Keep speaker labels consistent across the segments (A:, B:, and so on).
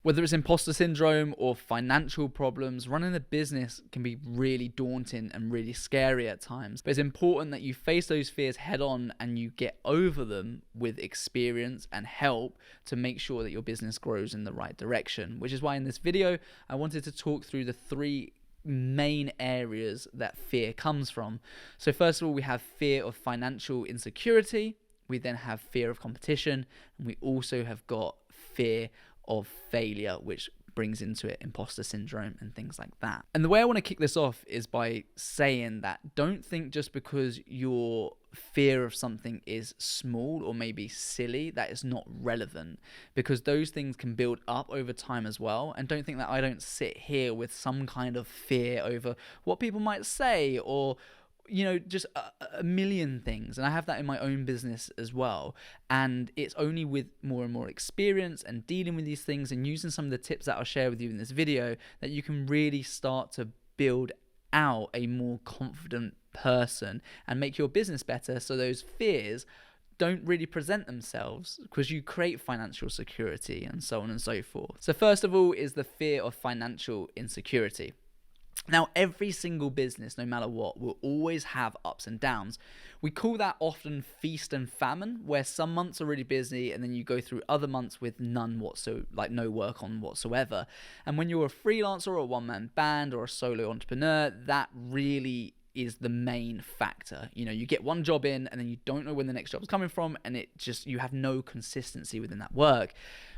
A: Whether it's imposter syndrome or financial problems, running a business can be really daunting and really scary at times. But it's important that you face those fears head on and you get over them with experience and help to make sure that your business grows in the right direction. Which is why in this video, I wanted to talk through the 3 main areas that fear comes from. So first of all, we have fear of financial insecurity. We then have fear of competition. And we also have got fear of failure, which brings into it imposter syndrome and things like that. And the way I want to kick this off is by saying that don't think just because your fear of something is small or maybe silly that it's not relevant, because those things can build up over time as well. And don't think that I don't sit here with some kind of fear over what people might say or just a million things. And I have that in my own business as well. And it's only with more and more experience and dealing with these things and using some of the tips that I'll share with you in this video that you can really start to build out a more confident person and make your business better, so those fears don't really present themselves because you create financial security and so on and so forth. So first of all is the fear of financial insecurity. Now, every single business, no matter what, will always have ups and downs. We call that often feast and famine, where some months are really busy and then you go through other months with no work on whatsoever. And when you're a freelancer or a one-man band or a solo entrepreneur, that really is the main factor. You get one job in and then you don't know when the next job is coming from, and you have no consistency within that work.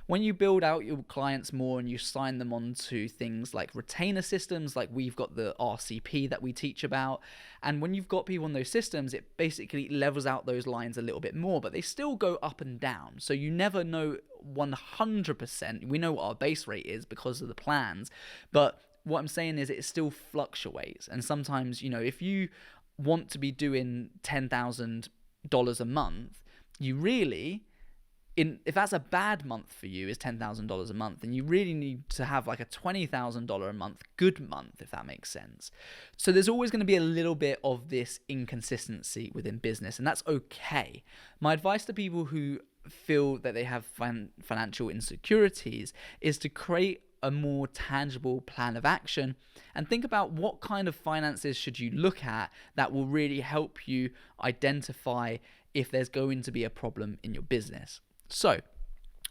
A: When you build out your clients more and you sign them onto things like retainer systems, like we've got the RCP that we teach about, and when you've got people on those systems, it basically levels out those lines a little bit more, but they still go up and down. So you never know 100%. We know what our base rate is because of the plans, but what I'm saying is it still fluctuates. And sometimes, if you want to be doing $10,000 a month, you really, if that's a bad month for you, is $10,000 a month, then you really need to have like a $20,000 a month good month, if that makes sense. So there's always going to be a little bit of this inconsistency within business, and that's okay. My advice to people who feel that they have financial insecurities is to create a more tangible plan of action and think about what kind of finances should you look at that will really help you identify if there's going to be a problem in your business. So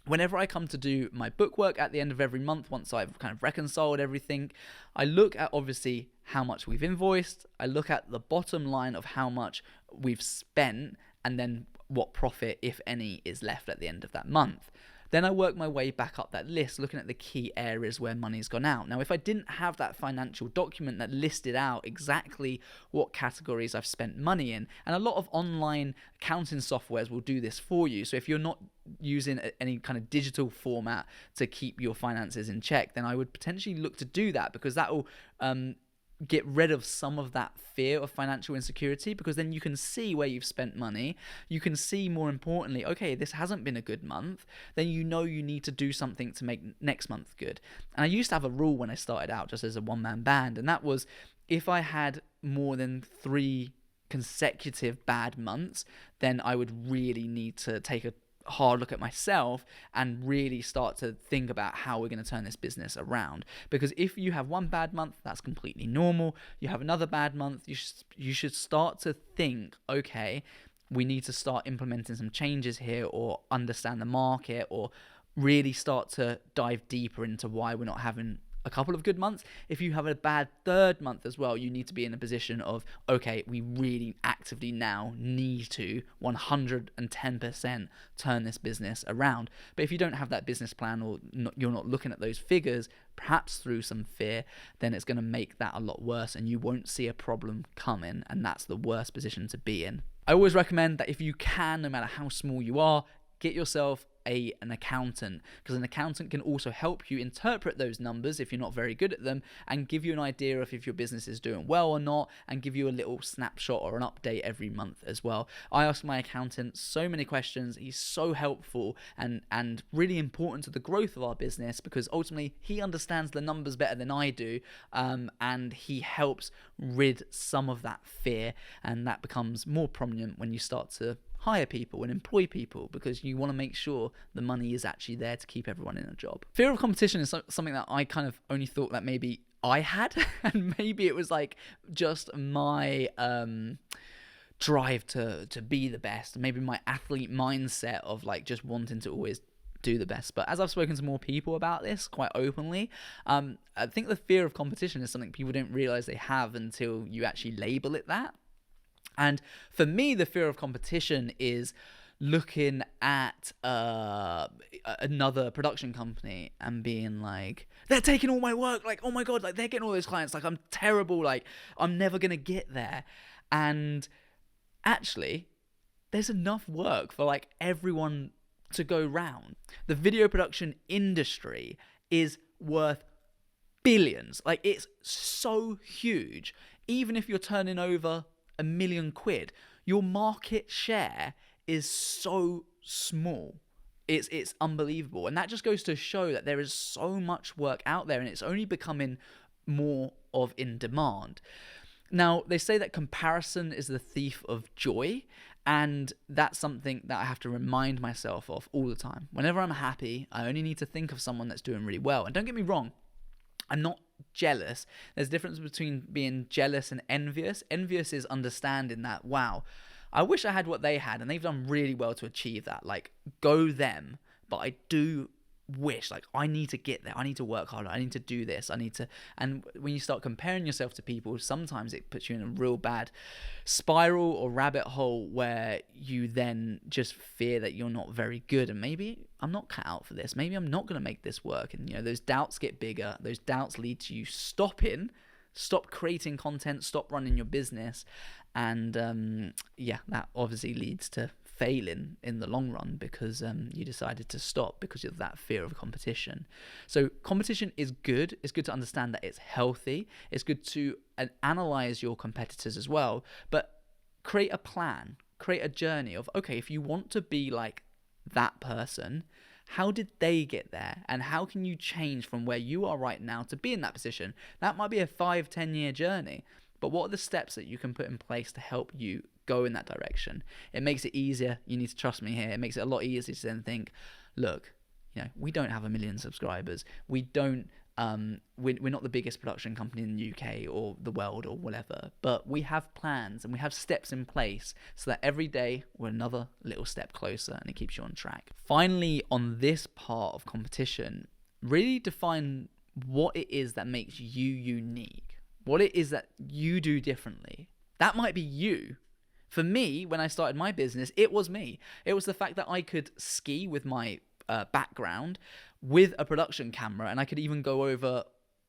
A: whenever I come to do my bookwork at the end of every month, once I've kind of reconciled everything, I look at obviously how much we've invoiced, I look at the bottom line of how much we've spent, and then what profit, if any, is left at the end of that month. Then I work my way back up that list, looking at the key areas where money's gone out. Now, if I didn't have that financial document that listed out exactly what categories I've spent money in, and a lot of online accounting softwares will do this for you. So if you're not using any kind of digital format to keep your finances in check, then I would potentially look to do that, because that will get rid of some of that fear of financial insecurity, because then you can see where you've spent money. You can see, more importantly, okay, this hasn't been a good month. Then you need to do something to make next month good. And I used to have a rule when I started out just as a one-man band, and that was if I had more than 3 consecutive bad months, then I would really need to take a hard look at myself and really start to think about how we're going to turn this business around. Because if you have one bad month, that's completely normal. You have another bad month, you should start to think, okay, we need to start implementing some changes here, or understand the market, or really start to dive deeper into why we're not having a couple of good months. If you have a bad third month as well, you need to be in a position of, okay, we really actively now need to 110% turn this business around. But if you don't have that business plan, or you're not looking at those figures, perhaps through some fear, then it's going to make that a lot worse, and you won't see a problem coming, and that's the worst position to be in. I always recommend that if you can, no matter how small you are, get yourself an accountant, because an accountant can also help you interpret those numbers if you're not very good at them, and give you an idea of if your business is doing well or not, and give you a little snapshot or an update every month as well. I ask my accountant so many questions. He's so helpful and really important to the growth of our business, because ultimately he understands the numbers better than I do, and he helps rid some of that fear, and that becomes more prominent when you start to hire people and employ people, because you want to make sure the money is actually there to keep everyone in a job. Fear of competition is something that I kind of only thought that maybe I had, and maybe it was like just my drive to be the best, maybe my athlete mindset of like just wanting to always do the best. But as I've spoken to more people about this quite openly, I think the fear of competition is something people don't realize they have until you actually label it that. And for me, the fear of competition is looking at another production company and being like, they're taking all my work, like, oh my god, like they're getting all those clients, like I'm terrible, like I'm never gonna get there. And actually, there's enough work for like everyone to go round. The video production industry is worth billions. Like, it's so huge. Even if you're turning over £1 million, your market share is so small. It's unbelievable. And that just goes to show that there is so much work out there, and it's only becoming more of in demand. Now, they say that comparison is the thief of joy, and that's something that I have to remind myself of all the time. Whenever I'm happy, I only need to think of someone that's doing really well. And don't get me wrong, I'm not jealous. There's a difference between being jealous and envious. Envious is understanding that, wow, I wish I had what they had, and they've done really well to achieve that. Like, go them. But I do wish, like, I need to get there. I need to work harder. I need to do this. And when you start comparing yourself to people, sometimes it puts you in a real bad spiral or rabbit hole where you then just fear that you're not very good, and maybe I'm not cut out for this. Maybe I'm not going to make this work. And, you know, those doubts get bigger. Those doubts lead to you stop creating content, stop running your business. And that obviously leads to failing in the long run, because you decided to stop because of that fear of competition. So competition is good. It's good to understand that it's healthy. It's good to analyze your competitors as well, but create a plan, create a journey of, okay, if you want to be like that person, how did they get there? And how can you change from where you are right now to be in that position? That might be a 5-10 year journey, but what are the steps that you can put in place to help you go in that direction? It makes it easier. You need to trust me here. It makes it a lot easier to then think, look, you know, we don't have 1 million subscribers. We don't, we're not the biggest production company in the UK or the world or whatever, but we have plans and we have steps in place so that every day we're another little step closer, and it keeps you on track. Finally, on this part of competition, really define what it is that makes you unique. What it is that you do differently. That might be you. For me, when I started my business, it was me. It was the fact that I could ski with my background with a production camera, and I could even go over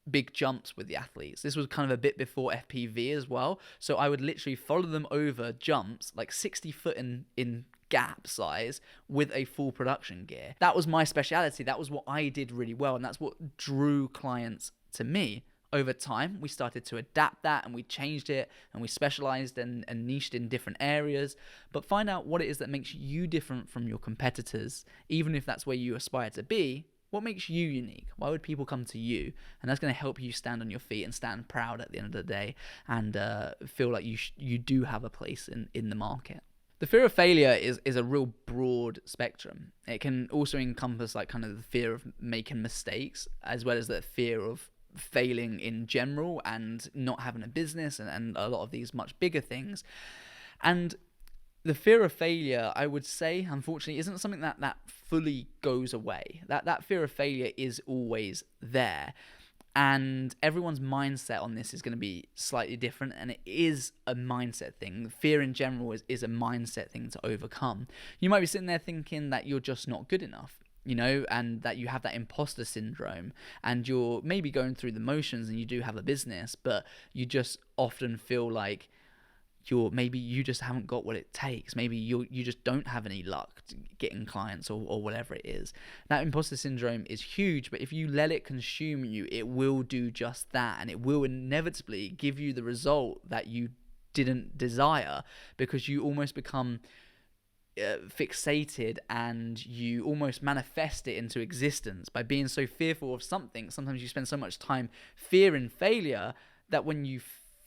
A: big jumps with the athletes. This was kind of a bit before FPV as well. So I would literally follow them over jumps, like 60 foot in gap size, with a full production gear. That was my speciality. That was what I did really well, and that's what drew clients to me. Over time, we started to adapt that, and we changed it, and we specialized and niched in different areas. But find out what it is that makes you different from your competitors, even if that's where you aspire to be. What makes you unique? Why would people come to you? And that's going to help you stand on your feet and stand proud at the end of the day, and feel like you do have a place in the market. The fear of failure is a real broad spectrum. It can also encompass like kind of the fear of making mistakes, as well as the fear of failing in general and not having a business, and a lot of these much bigger things. And the fear of failure, I would say, unfortunately, isn't something that fully goes away. That fear of failure is always there. And everyone's mindset on this is going to be slightly different, and it is a mindset thing. Fear in general is a mindset thing to overcome. You might be sitting there thinking that you're just not good enough, you know, and that you have that imposter syndrome, and you're maybe going through the motions and you do have a business, but you just often feel like you just haven't got what it takes. Maybe you just don't have any luck getting clients or whatever it is. That imposter syndrome is huge, but if you let it consume you, it will do just that, and it will inevitably give you the result that you didn't desire, because you almost become fixated, and you almost manifest it into existence by being so fearful of something. Sometimes you spend so much time fearing failure that when you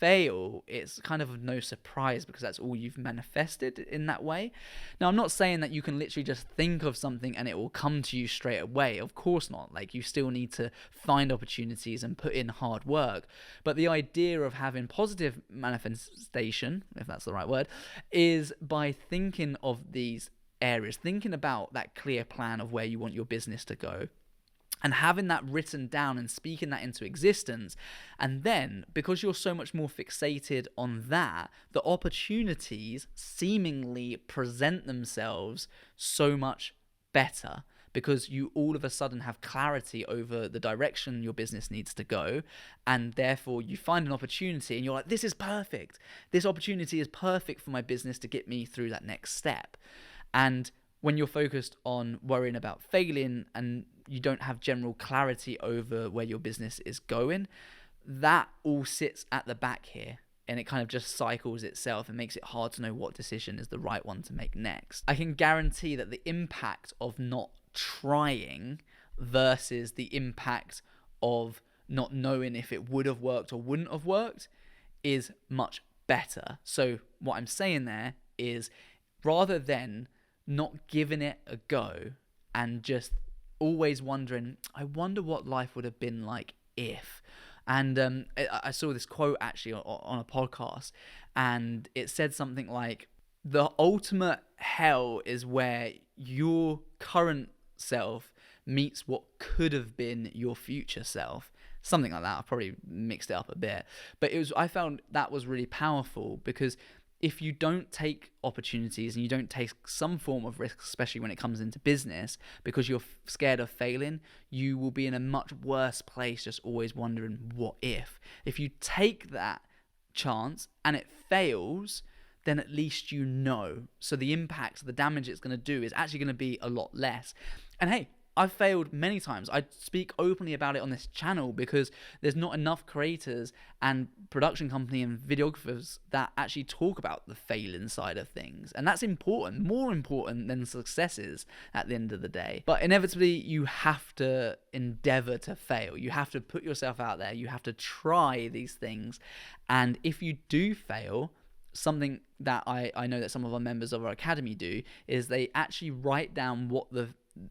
A: fail, it's kind of no surprise because that's all you've manifested in that way. Now, I'm not saying that you can literally just think of something and it will come to you straight away. Of course not. Like, you still need to find opportunities and put in hard work. But the idea of having positive manifestation, if that's the right word, is by thinking of these areas, thinking about that clear plan of where you want your business to go, and having that written down and speaking that into existence. And then, because you're so much more fixated on that, the opportunities seemingly present themselves so much better, because you all of a sudden have clarity over the direction your business needs to go. And therefore you find an opportunity and you're like, this is perfect. This opportunity is perfect for my business to get me through that next step. And when you're focused on worrying about failing and you don't have general clarity over where your business is going, that all sits at the back here, and it kind of just cycles itself and makes it hard to know what decision is the right one to make next. I can guarantee that the impact of not trying versus the impact of not knowing if it would have worked or wouldn't have worked is much better. So what I'm saying there is, rather than not giving it a go and just always wondering, I wonder what life would have been like if. And I saw this quote actually on a podcast, and it said something like, the ultimate hell is where your current self meets what could have been your future self. Something like that. I probably mixed it up a bit, but I found that was really powerful, because if you don't take opportunities and you don't take some form of risk, especially when it comes into business, because you're scared of failing, you will be in a much worse place, just always wondering what if. If you take that chance and it fails, then at least you know. So the impact, the damage it's going to do is actually going to be a lot less. And hey, I've failed many times. I speak openly about it on this channel because there's not enough creators and production company and videographers that actually talk about the failing side of things. And that's important, more important than successes at the end of the day. But inevitably, you have to endeavor to fail. You have to put yourself out there. You have to try these things. And if you do fail, something that I know that some of our members of our academy do is they actually write down what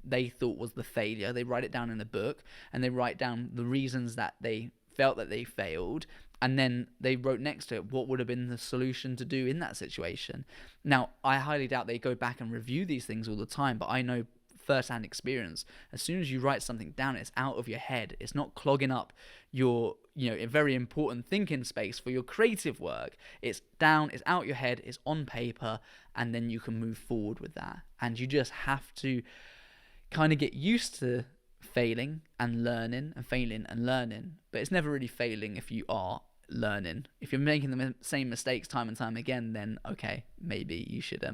A: they thought was the failure. They write it down in a book, and they write down the reasons that they felt that they failed, and then they wrote next to it what would have been the solution to do in that situation. Now, I highly doubt they go back and review these things all the time, but I know first-hand experience, as soon as you write something down, it's out of your head. It's not clogging up your, a very important thinking space for your creative work. It's down, it's out your head, it's on paper, and then you can move forward with that. And you just have to kind of get used to failing and learning, and failing and learning. But it's never really failing if you are learning. If you're making the same mistakes time and time again, then okay, maybe you should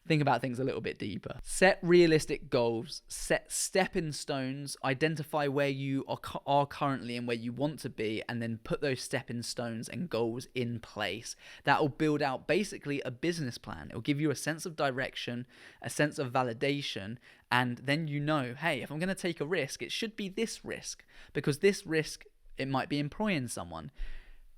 A: think about things a little bit deeper. Set realistic goals, set stepping stones, identify where you are currently and where you want to be, and then put those stepping stones and goals in place. That will build out basically a business plan. It will give you a sense of direction, a sense of validation, and then you know, hey, if I'm going to take a risk, it should be this risk, because this risk, it might be employing someone.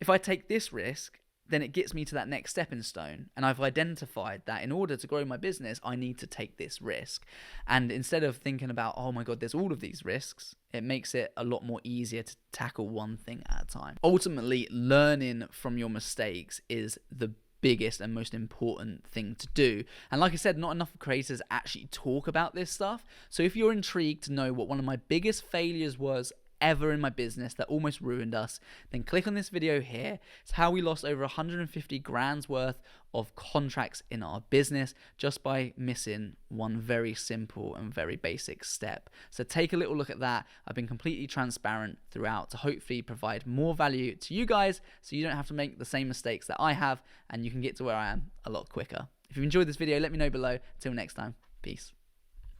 A: If I take this risk, then it gets me to that next stepping stone. And I've identified that in order to grow my business, I need to take this risk. And instead of thinking about, oh my God, there's all of these risks, it makes it a lot more easier to tackle one thing at a time. Ultimately, learning from your mistakes is the biggest and most important thing to do. And like I said, not enough creators actually talk about this stuff. So if you're intrigued to know what one of my biggest failures was ever in my business that almost ruined us, then click on this video here. It's how we lost over 150 grand's worth of contracts in our business just by missing one very simple and very basic step. So take a little look at that. I've been completely transparent throughout to hopefully provide more value to you guys so you don't have to make the same mistakes that I have, and you can get to where I am a lot quicker. If you enjoyed this video, let me know below. Till next time, peace.